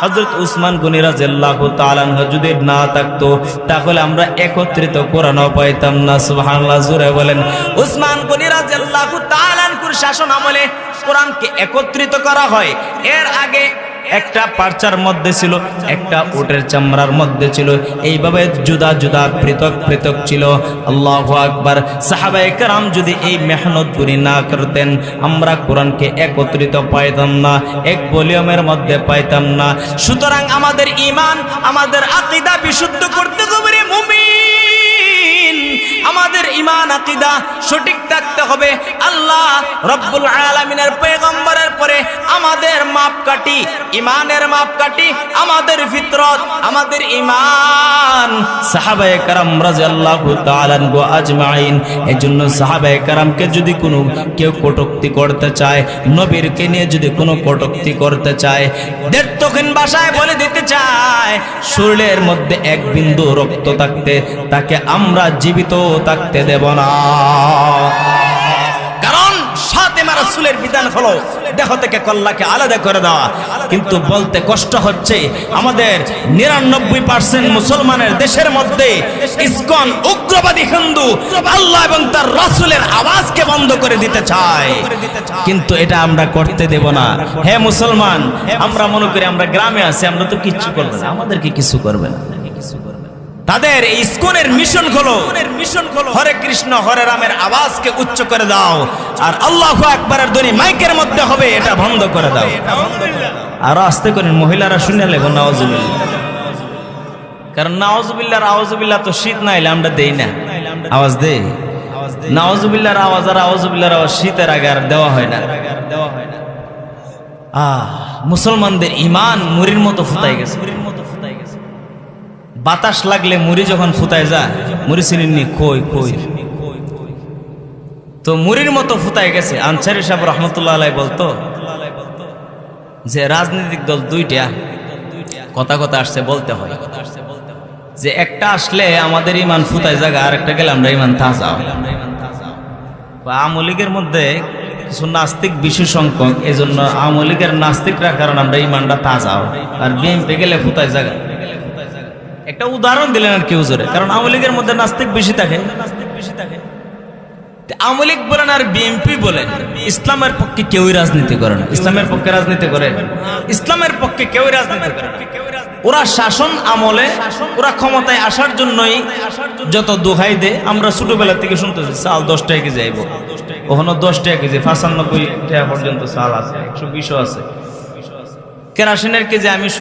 হযরত উসমান গনি রাদিয়াল্লাহু তাআলা আনহু যদি না থাকতো তাহলে আমরা একত্রিত কোরআনও পাইতাম না। সুবহানাল্লাহ, জোরে বলেন। উসমান গনি রাদিয়াল্লাহু তাআলা আনহুর শাসন আমলে কোরআনকে একত্রিত করা হয়। এর আগে একটা পারচার মধ্যে ছিল, একটা উটের চামড়ার মধ্যে ছিল, এইভাবে জুদা জুদা পৃথক পৃথক ছিল। আল্লাহু আকবার। সাহাবায়ে কেরাম যদি এই মেহনত গুলি না করতেন আমরা কোরআনকে একত্রিত পাইতাম না, এক ভলিউমের মধ্যে পাইতাম না। সুতরাং আমাদের ঈমান, আমাদের আকীদা বিশুদ্ধ করতে হবে রে মুমিন। আমাদের ঈমান আকীদা সঠিক থাকতে হবে। আল্লাহ রব্বুল আলামিনের পয়গম্বরের পরে আমাদের মাপকাঠি, ঈমানের মাপকাঠি আমাদের ফিতরত, আমাদের ঈমান। সাহাবায়ে কেরাম রাদিয়াল্লাহু তাআলা আনহু আজমাইন। এজন্য সাহাবায়ে কেরামকে যদি কোনো কেউ কটূক্তি করতে চায়, নবীরকে নিয়ে যদি কোনো কটূক্তি করতে চায়, দেড়তখিন ভাষায় বলে দিতে চায়, শরীরের মধ্যে এক বিন্দু রক্ত থাকতে তাকে আমরা জীবিত থাকতে দেব না। কারণ ফাতেমা রাসূলের বিধান হলো দেহ থেকে কল্লাকে আলাদা করে দেওয়া। কিন্তু বলতে কষ্ট হচ্ছে আমাদের ৯৯% মুসলমানের দেশের মধ্যে ইসকন উগ্রবাদী হিন্দু আল্লাহ এবং তার রাসূলের আওয়াজকে বন্ধ করে দিতে চায়, কিন্তু এটা আমরা করতে দেব না। হে মুসলমান, আমরা মনে করি আমরা গ্রামে আছি, আমরা তো কিচ্ছু করবে না, আমাদেরকে কিছু করবে না। তাদের এই ইসকনের মিশন হলো হরে কৃষ্ণ হরে রামের আওয়াজকে উচ্চ করে দাও, আর আল্লাহু আকবারের ধ্বনি মাইকের মধ্যে হবে, এটা বন্ধ করে দাও। আরো আস্তে করেন, মহিলারা শুনে নেব নাউজুবিল্লাহ। কারণ নাউজুবিল্লাহর আউজুবিল্লাহ তো শীত না এলে আমরা দেই না, আওয়াজ দেই। নাউজুবিল্লাহর আওয়াজ আর আউজুবিল্লাহর আওয়াজ শীতের আগে আর দেওয়া হয় না। মুসলমানদের ঈমান মুড়ির মতো ফুটাই গেছে। বাতাস লাগলে মুড়ি যখন ফুটায় যায়, মুড়ি চিনি কই কই, তো মুড়ির মতো ফুটায় গেছে। আনসারী সাহেব রহমতুল্লাহ আলাইহি বলতো যে রাজনৈতিক দল দুইটা, কথা কথা আসছে বলতে হয় যে একটা আসলে আমাদের ঈমান ফুটায় জায়গা, আর একটা গেলে আমরা ঈমান তাজা। আওয়ামী লীগের মধ্যে কিছু নাস্তিক বেশি সংখ্যক, এই জন্য আওয়ামী লীগের নাস্তিকরা কারণ আমরা ঈমানটা তাজা, আর বিএনপি গেলে ফুটায় জায়গা। একটা উদাহরণ দিলেন আর কি হুজুরে, কারণ আওয়ামী লীগের মধ্যে নাস্তিক বেশি থাকে। আওয়ামী লীগ বলেন আর বিএনপি বলেন, ইসলামের পক্ষে কেউই রাজনীতি করে না। ইসলামের পক্ষে রাজনীতি করে, ইসলামের পক্ষে কেউই রাজনীতি করে না। ওরা শাসন আমলে, ওরা ক্ষমতায় আসার জন্যই যত দোহাই দেয়। আমরা ছোটবেলা থেকে শুনতেছি চাল 10 টাকা কেজি আইব, ওখানে 10 টাকা কেজি, 95 টাকা পর্যন্ত চাল আছে, 120 আছে। কেরোসিনের কেজি আমি